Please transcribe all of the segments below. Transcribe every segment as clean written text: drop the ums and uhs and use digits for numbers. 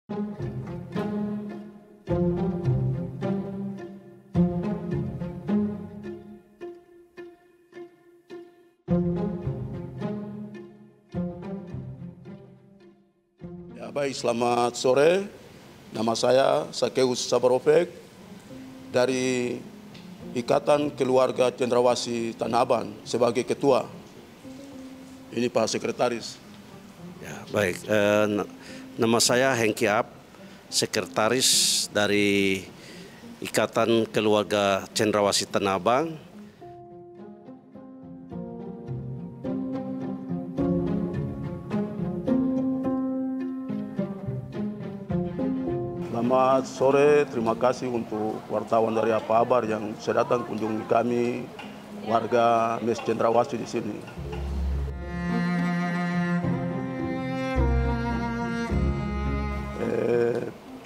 Ya, baik, selamat sore. Nama saya Sakeus Sabarofek dari Ikatan Keluarga Cendrawasih Tanah Abang sebagai ketua. Ini Pak Sekretaris. Ya, baik. Nama saya Hengki Ab, Sekretaris dari Ikatan Keluarga Cendrawasih Tanah Abang. Selamat sore, terima kasih untuk wartawan dari Apabar yang sudah datang kunjungi kami warga Mes Cendrawasih di sini.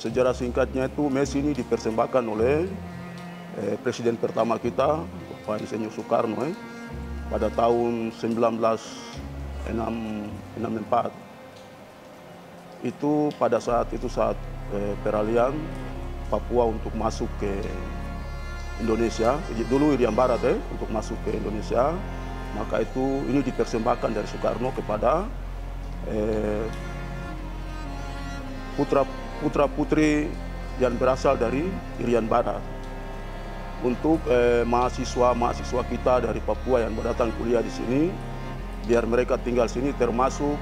Sejarah singkatnya itu Mes ini dipersembahkan oleh Presiden pertama kita, Bapak Insinyur Soekarno, pada tahun 1964. Itu pada saat peralihan Papua untuk masuk ke Indonesia, dulu Irian Barat untuk masuk ke Indonesia, maka itu ini dipersembahkan dari Soekarno kepada putra-putri yang berasal dari Irian Barat untuk mahasiswa kita dari Papua yang datang kuliah di sini, biar mereka tinggal sini, termasuk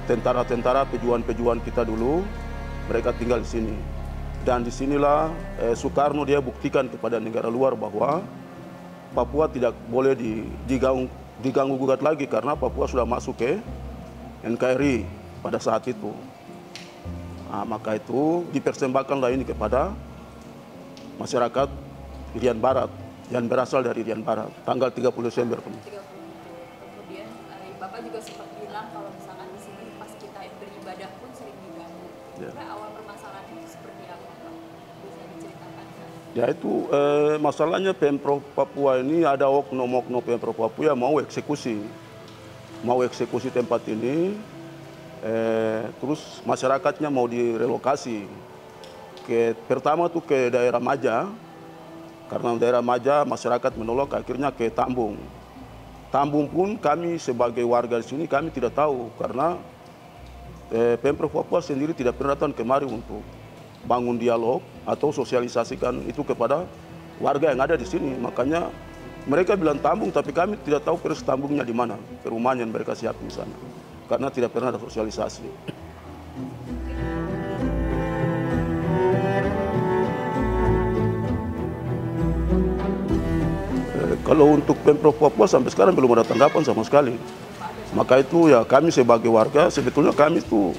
tentara-tentara pejuang-pejuang kita dulu, mereka tinggal di sini. Dan disinilah Soekarno dia buktikan kepada negara luar bahwa Papua tidak boleh diganggu-gugat lagi karena Papua sudah masuk ke NKRI pada saat itu. Nah, maka itu dipersembahkanlah ini kepada masyarakat Irian Barat yang berasal dari Irian Barat tanggal 30 Desember. Kemudian Bapak juga sempat bilang kalau misalkan di sini pas kita beribadah pun sering diganggu. Ya. Awal permasalahan itu seperti apa, Pak? Bisa diceritakan? Ya itu masalahnya Pemprov Papua ini ada oknum-oknum Pemprov Papua mau eksekusi tempat ini, terus masyarakatnya mau direlokasi. Pertama tuh ke daerah Maja, karena daerah Maja masyarakat menolak, akhirnya ke Tambung. Tambung pun kami sebagai warga di sini kami tidak tahu karena Pemprov Papua sendiri tidak pernah datang kemari untuk bangun dialog atau sosialisasikan itu kepada warga yang ada di sini. Makanya mereka bilang Tambung, tapi kami tidak tahu persis Tambungnya di mana, perumahan yang mereka siapkan di sana, karena tidak pernah ada sosialisasi. Kalau untuk Pemprov Papua sampai sekarang belum ada tanggapan sama sekali. Maka itu ya kami sebagai warga sebetulnya kami itu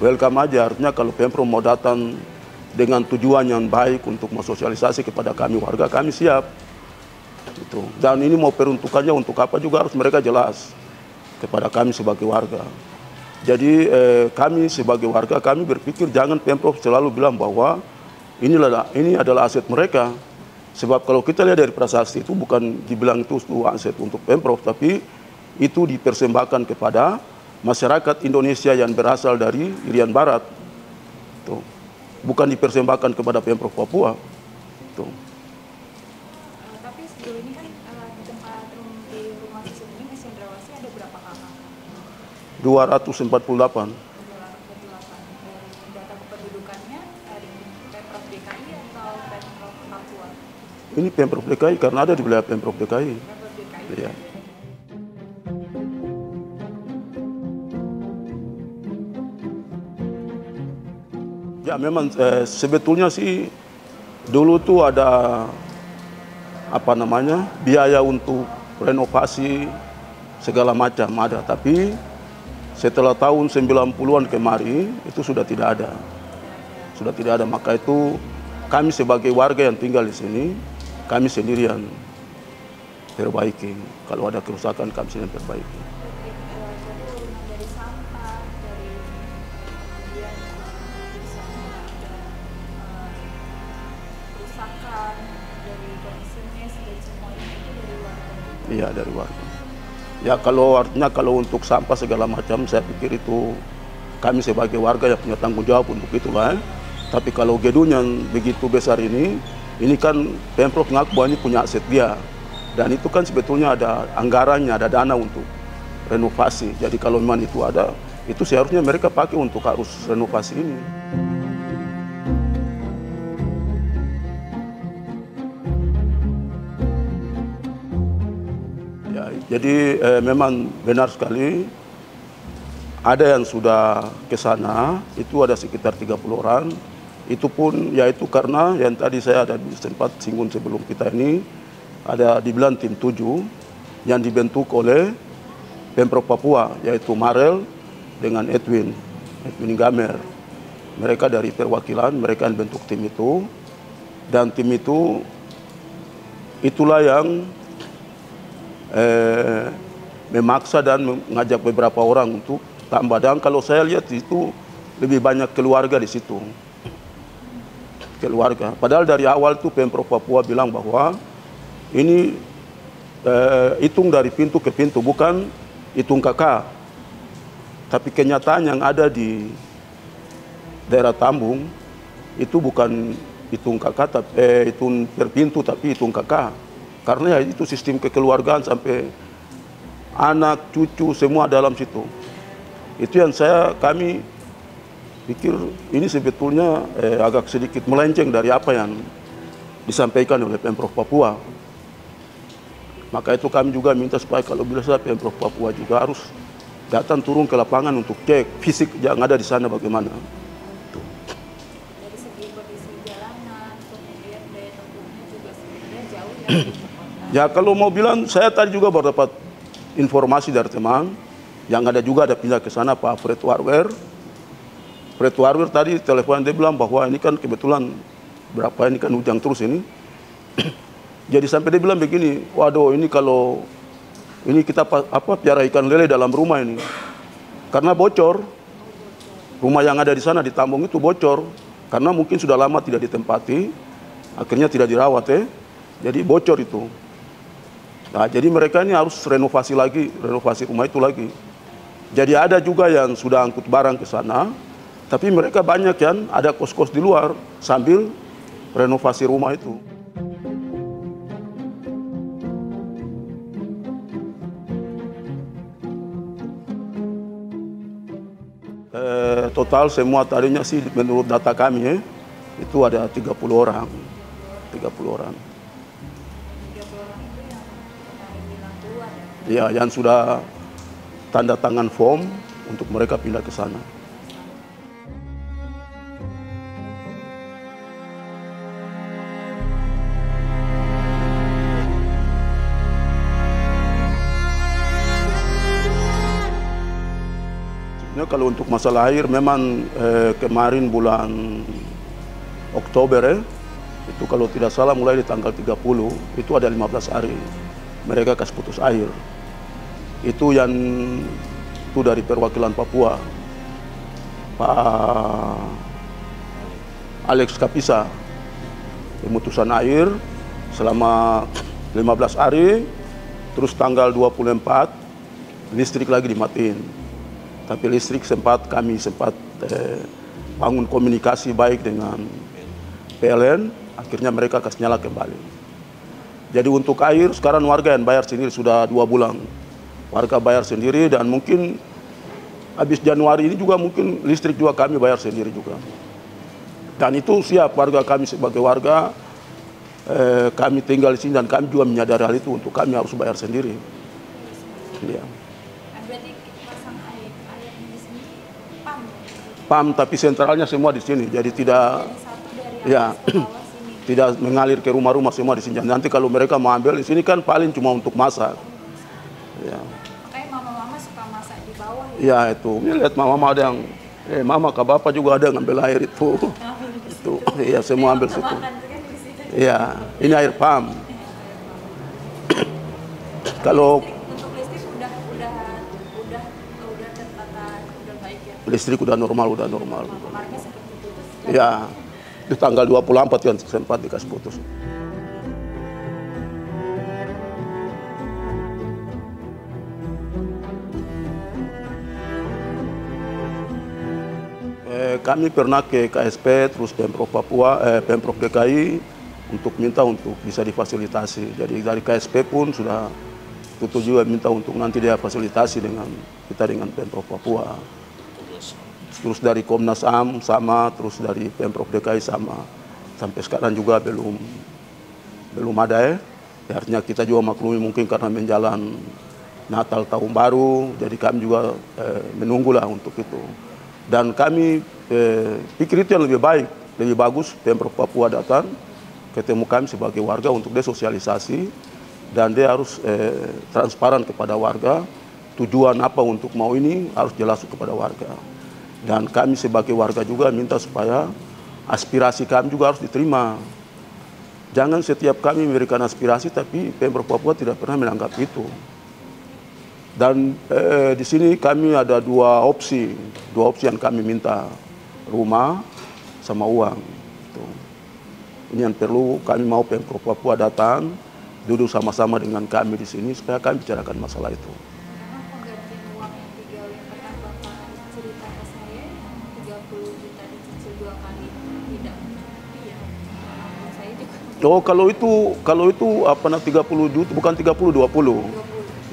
welcome aja. Artinya kalau Pemprov mau datang dengan tujuan yang baik untuk mensosialisasi kepada kami warga, kami siap. Gitu. Dan ini mau peruntukannya untuk apa juga harus mereka jelas kepada kami sebagai warga. Jadi kami sebagai warga kami berpikir jangan Pemprov selalu bilang bahwa ini adalah aset mereka. Sebab kalau kita lihat dari prasasti itu bukan dibilang itu aset untuk Pemprov, tapi itu dipersembahkan kepada masyarakat Indonesia yang berasal dari Irian Barat. Tuh. Bukan dipersembahkan kepada Pemprov Papua. Tuh. Tapi sejauh ini kan di tempat di rumah susun ini Mes Cendrawasih ada berapa kakak? 248. Data kependudukannya dari Pemprov DKI atau Pemprov Papua? Ini Pemprov DKI karena ada di wilayah Pemprov DKI. Pemprov DKI. Ya. Ya memang sebetulnya sih dulu tuh ada biaya untuk renovasi segala macam ada, tapi setelah tahun 90-an kemari itu sudah tidak ada. Maka itu kami sebagai warga yang tinggal di sini, kami sendirian perbaiki. Kalau ada kerusakan kami sendirian perbaiki. Dari sampah, dari kemudian di sana ada kerusakan, dari kondisi mes dan semuanya itu dari warga. Iya, dari warga. Ya kalau artinya kalau untuk sampah segala macam saya pikir itu kami sebagai warga yang punya tanggung jawab untuk itu lah. Tapi kalau gedung yang begitu besar ini kan Pemprov ngaku bahwa ini punya aset dia. Dan itu kan sebetulnya ada anggarannya, ada dana untuk renovasi. Jadi kalau memang itu ada, itu seharusnya mereka pakai untuk harus renovasi ini. Ya, jadi memang benar sekali ada yang sudah ke sana, itu ada sekitar 30 orang. Itu pun yaitu karena yang tadi saya ada sempat singgung sebelum kita ini, ada dibilang tim 7 yang dibentuk oleh Pemprov Papua, yaitu Marel dengan Edwin Gamer. Mereka dari perwakilan, mereka yang bentuk tim itu. Dan tim itu, itulah yang memaksa dan mengajak beberapa orang untuk tambah. Dan kalau saya lihat itu lebih banyak keluarga di situ. Keluarga. Padahal dari awal tuh Pemprov Papua bilang bahwa ini hitung dari pintu ke pintu, bukan hitung kakak. Tapi kenyataan yang ada di daerah Tambung itu bukan hitung kakak, tapi hitung per pintu, tapi hitung kakak. Karena ya itu sistem kekeluargaan sampai anak, cucu, semua dalam situ. Itu yang kami pikir ini sebetulnya agak sedikit melenceng dari apa yang disampaikan oleh Pemprov Papua. Maka itu kami juga minta supaya kalau bisa Pemprov Papua juga harus datang turun ke lapangan untuk cek fisik yang ada di sana bagaimana. Dari segi kondisi jalanan, kemudian daya tempuhnya juga sebenarnya jauh Ya kalau mau bilang, saya tadi juga baru dapat informasi dari teman yang ada juga ada pindah ke sana, Pak Fred Warwer. Fred Warwer tadi telepon dia bilang bahwa ini kan kebetulan berapa ini kan hujan terus ini. Jadi sampai dia bilang begini, waduh ini kalau ini kita piara ikan lele dalam rumah ini. Karena bocor, rumah yang ada di sana di Tambung itu bocor. Karena mungkin sudah lama tidak ditempati, akhirnya tidak dirawat jadi bocor itu. Nah jadi mereka ini harus renovasi lagi, renovasi rumah itu lagi. Jadi ada juga yang sudah angkut barang ke sana, tapi mereka banyak yang ada kos-kos di luar sambil renovasi rumah itu. Total semua tadinya sih menurut data kami itu ada 30 orang. 30 orang. 30 orang itu yang bilang keluar Ya, yang sudah tanda tangan form untuk mereka pindah ke sana. Kalau untuk masalah air memang kemarin bulan Oktober itu kalau tidak salah mulai di tanggal 30 itu ada 15 hari mereka kasih putus air. Itu yang itu dari perwakilan Papua, Pak Alex Kapisa, pemutusan air selama 15 hari, terus tanggal 24 listrik lagi dimatiin. Tapi listrik kami sempat bangun komunikasi baik dengan PLN, akhirnya mereka kasih nyala kembali. Jadi untuk air sekarang warga yang bayar sendiri sudah 2 bulan. Warga bayar sendiri dan mungkin habis Januari ini juga mungkin listrik juga kami bayar sendiri juga. Dan itu siap warga kami sebagai warga, kami tinggal di sini dan kami juga menyadari hal itu untuk kami harus bayar sendiri. Ya. PAM tapi sentralnya semua di sini, jadi tidak ya tidak mengalir ke rumah-rumah semua di sini. Nanti kalau mereka mau ambil di sini kan paling cuma untuk masak. Ya. Kayak mama-mama suka masak di bawah. Ya itu, lihat mama ada yang, mama ke bapak juga ada ngambil air itu, itu, ya semua ambil situ. Ya, ini air PAM. Kalau listrik udah normal. Ya, di tanggal 24 yang sempat dikasih putus. kami pernah ke KSP, terus Pemprov Pemprov DKI untuk minta untuk bisa difasilitasi. Jadi dari KSP pun sudah tutup juga minta untuk nanti dia fasilitasi dengan kita dengan Pemprov Papua. Terus dari Komnas HAM sama, terus dari Pemprov DKI sama. Sampai sekarang juga belum ada ya. Artinya kita juga maklumi mungkin karena menjalan Natal Tahun Baru, jadi kami juga menunggulah untuk itu. Dan kami pikir itu yang lebih baik, lebih bagus Pemprov Papua datang, ketemu kami sebagai warga untuk desosialisasi, dan dia harus transparan kepada warga, tujuan apa untuk mau ini harus jelas kepada warga. Dan kami sebagai warga juga minta supaya aspirasi kami juga harus diterima. Jangan setiap kami memberikan aspirasi tapi Pemprov Papua tidak pernah menanggap itu. Dan di sini kami ada dua opsi yang kami minta, rumah sama uang. Tuh. Ini yang perlu kami mau Pemprov Papua datang, duduk sama-sama dengan kami di sini supaya kami bicarakan masalah itu. Memang penggantian uang yang pernah Bapak cerita ke saya, 30 juta dicicil 2 kali, tidak iya. Saya juga. Oh, kalau itu apa 30 juta bukan 30 20.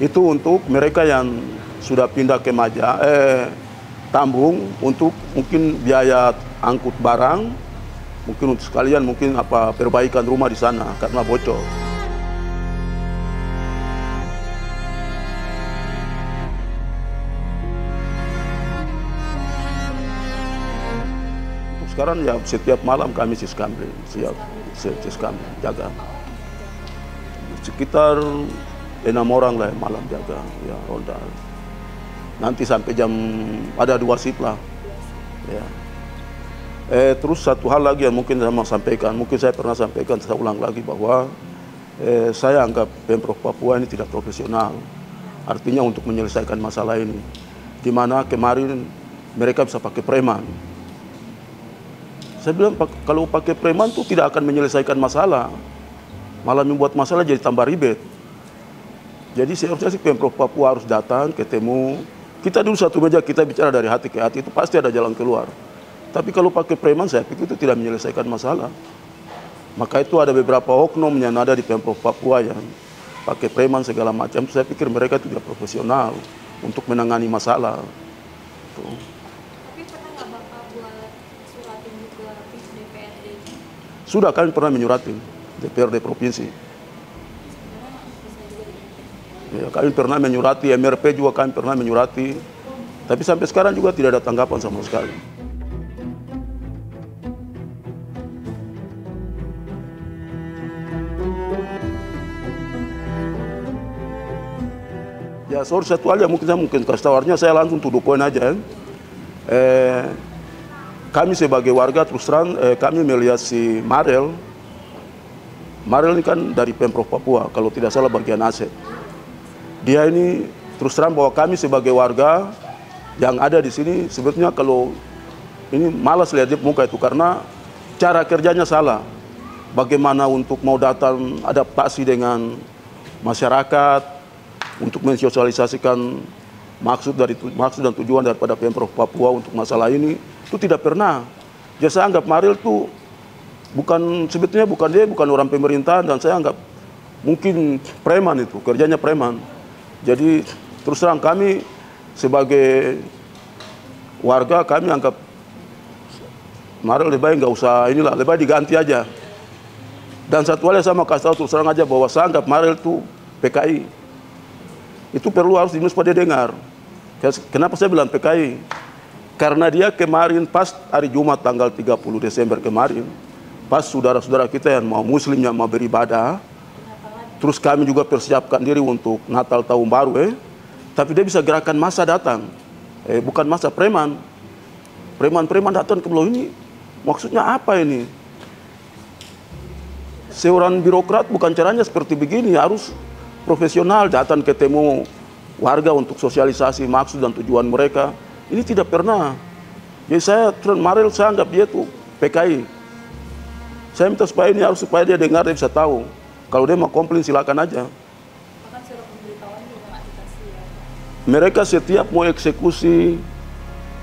Itu untuk mereka yang sudah pindah ke Tambung untuk mungkin biaya angkut barang, mungkin untuk sekalian mungkin apa perbaikan rumah di sana karena bocor. Untuk sekarang ya setiap malam kami siskamling, jaga. Sekitar 6 orang lah yang malam jaga, ya ronda. Nanti sampai ada 2 shift lah. Ya. Terus satu hal lagi yang mungkin saya mau sampaikan, mungkin saya pernah sampaikan, saya ulang lagi bahwa saya anggap Pemprov Papua ini tidak profesional. Artinya untuk menyelesaikan masalah ini, di mana kemarin mereka bisa pakai preman. Saya bilang kalau pakai preman itu tidak akan menyelesaikan masalah, malah membuat masalah jadi tambah ribet. Jadi seharusnya sih Pemprov Papua harus datang, ketemu, kita dulu satu meja, kita bicara dari hati ke hati, itu pasti ada jalan keluar. Tapi kalau pakai preman, saya pikir itu tidak menyelesaikan masalah. Maka itu ada beberapa oknum yang ada di Pemprov Papua yang pakai preman segala macam, saya pikir mereka itu tidak profesional untuk menangani masalah. Tuh. Tapi pernah nggak Bapak buat suratin juga DPRD? Sudah kami pernah menyuratin DPRD Provinsi. Ya, kami pernah menyurati, MRP juga kami pernah menyurati, tapi sampai sekarang juga tidak ada tanggapan sama sekali. Ya, satu hal yang mungkin kasih tawarnya, saya langsung to the point aja. Kami sebagai warga terus terang, kami melihat si Marel ini kan dari Pemprov Papua, kalau tidak salah bagian aset. Dia ini terus terang bahwa kami sebagai warga yang ada di sini sebetulnya kalau ini malas lihat dia muka itu karena cara kerjanya salah. Bagaimana untuk mau datang adaptasi dengan masyarakat untuk mensosialisasikan maksud dan tujuan daripada Pemprov Papua untuk masalah ini itu tidak pernah. Jadi saya anggap Maril itu sebetulnya bukan orang pemerintahan, dan saya anggap mungkin preman, itu kerjanya preman. Jadi terus terang kami sebagai warga kami anggap Maril lebih baik nggak usah inilah, lebih baik diganti aja. Dan satu hal yang saya mau kasih tahu terus terang aja bahwa saya anggap Maril itu PKI. Itu perlu harus supaya dia dengar. Kenapa saya bilang PKI? Karena dia kemarin pas hari Jumat tanggal 30 Desember kemarin, pas saudara-saudara kita yang mau muslim yang mau beribadah, terus kami juga persiapkan diri untuk Natal Tahun Baru, tapi dia bisa gerakan massa datang, bukan massa preman. Preman datang ke beliau ini, maksudnya apa ini? Seorang birokrat bukan caranya seperti begini, harus profesional, datang ketemu warga untuk sosialisasi maksud dan tujuan mereka. Ini tidak pernah. Jadi saya anggap dia tuh PKI. Saya minta supaya dia dengar, dia bisa tahu. Kalau dia mau komplain silakan aja. Bahkan surat pemberitahuan juga nggak dikasih ya. Mereka setiap mau eksekusi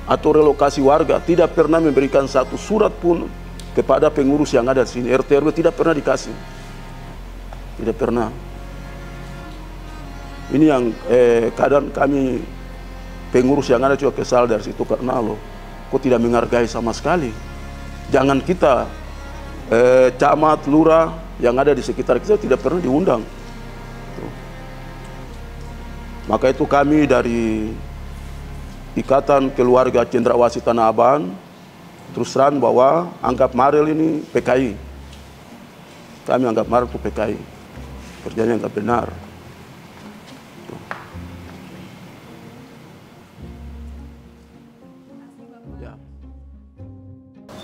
atau relokasi warga tidak pernah memberikan satu surat pun kepada pengurus yang ada di sini. RT RW tidak pernah dikasih, tidak pernah. Ini yang kadang kami pengurus yang ada juga kesal dari situ, karena loh kok tidak menghargai sama sekali. Jangan kita camat, lurah yang ada di sekitar kita tidak pernah diundang. Tuh. Maka itu kami dari Ikatan Keluarga Cendrawasih Tanah Abang terus terang bahwa anggap Marel ini PKI. Kami anggap Marel itu PKI. Kerjanya nggak benar. Tuh. Ya.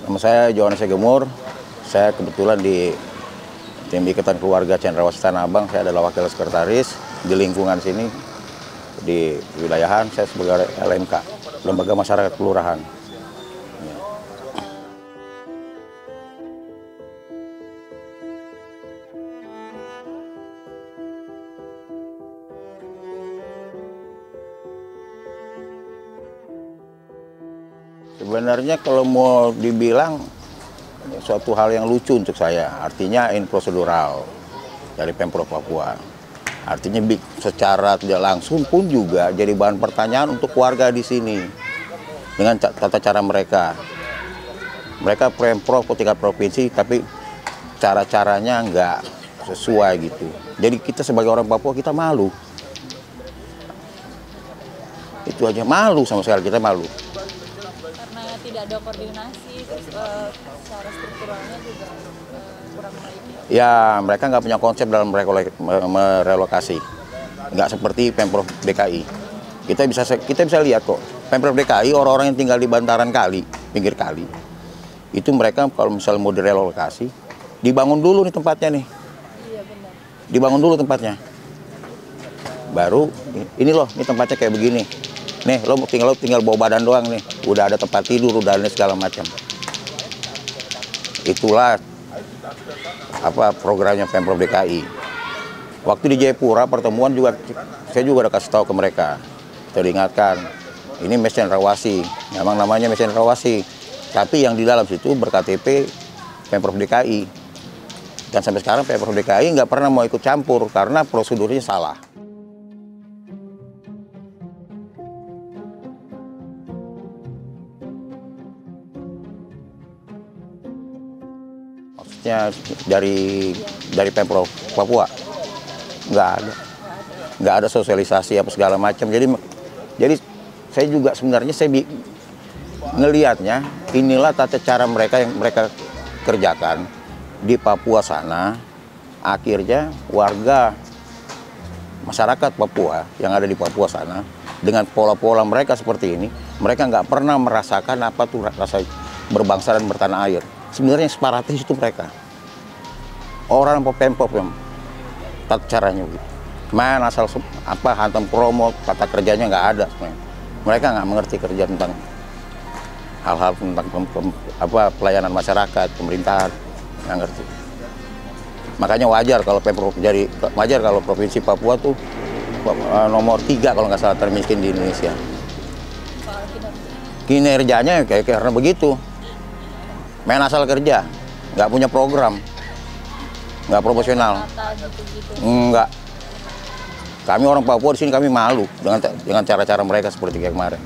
Nama saya Johannes Gemur. Saya kebetulan di tim Ikatan Keluarga Cendrawasih Tanah Abang. Saya adalah wakil sekretaris di lingkungan sini, di wilayahan. Saya sebagai LMK, Lembaga Masyarakat Kelurahan. Sebenarnya kalau mau dibilang suatu hal yang lucu untuk saya, artinya ini prosedural dari Pemprov Papua. Artinya secara tidak langsung pun juga jadi bahan pertanyaan untuk warga di sini dengan tata cara mereka. Mereka Pemprov tingkat provinsi, tapi cara-caranya nggak sesuai gitu. Jadi kita sebagai orang Papua kita malu. Itu aja, malu sama sekali, kita malu. Karena tidak ada koordinasi, terus secara strukturalnya juga kurang baik. Ya, mereka nggak punya konsep dalam merelokasi. Nggak seperti Pemprov DKI. Kita bisa lihat kok, Pemprov DKI orang-orang yang tinggal di bantaran kali, pinggir kali, itu mereka kalau misalnya mau direlokasi, dibangun dulu nih tempatnya nih. Iya benar. Dibangun dulu tempatnya. Baru, ini loh, ini tempatnya kayak begini. Nih, lo tinggal bawa badan doang nih. Udah ada tempat tidur, udah ada segala macam. Itulah apa programnya Pemprov DKI. Waktu di Jayapura pertemuan juga saya juga udah kasih tahu ke mereka. Teringatkan, ini Mes Cendrawasih, memang namanya Mes Cendrawasih. Tapi yang di dalam situ berKTP Pemprov DKI. Dan sampai sekarang Pemprov DKI nggak pernah mau ikut campur karena prosedurnya salah. Maksudnya dari Pemprov Papua nggak ada sosialisasi apa segala macam. Jadi saya juga sebenarnya ngelihatnya inilah tata cara mereka yang mereka kerjakan di Papua sana. Akhirnya warga masyarakat Papua yang ada di Papua sana dengan pola-pola mereka seperti ini, mereka nggak pernah merasakan apa tuh rasa berbangsa dan bertanah air. Sebenarnya separatis itu mereka. Orang Pemprov yang tata caranya gitu. Main asal hantam promo, tata kerjanya nggak ada. Mereka nggak mengerti kerja tentang hal-hal tentang pelayanan masyarakat, pemerintahan, nggak ngerti. Makanya wajar kalau provinsi Papua tuh nomor 3 kalau nggak salah termiskin di Indonesia. Kinerjanya kayak karena begitu. Main asal kerja, nggak punya program, nggak profesional, nggak. Kami orang Papua di sini kami malu dengan cara-cara mereka seperti kayak kemarin.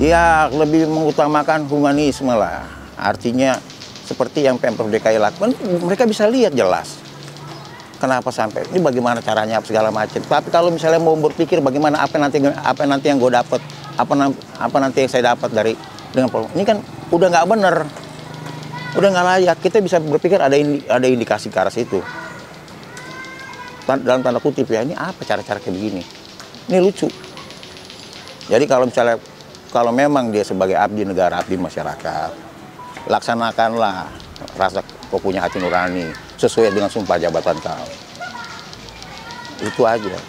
Ya lebih mengutamakan humanisme lah, artinya seperti yang Pemprov DKI lakukan, mereka bisa lihat jelas. Kenapa sampai ini bagaimana caranya segala macam. Tapi kalau misalnya mau berpikir bagaimana apa nanti yang gue dapat, apa nanti yang saya dapat dengan program ini kan udah nggak bener, udah nggak layak. Kita bisa berpikir ada indikasi ke arah situ. Dalam tanda kutip ya, ini apa cara-cara kayak begini? Ini lucu. Jadi kalau memang dia sebagai abdi negara, abdi masyarakat, laksanakanlah rasa kau punya hati nurani sesuai dengan sumpah jabatan kau. Itu aja.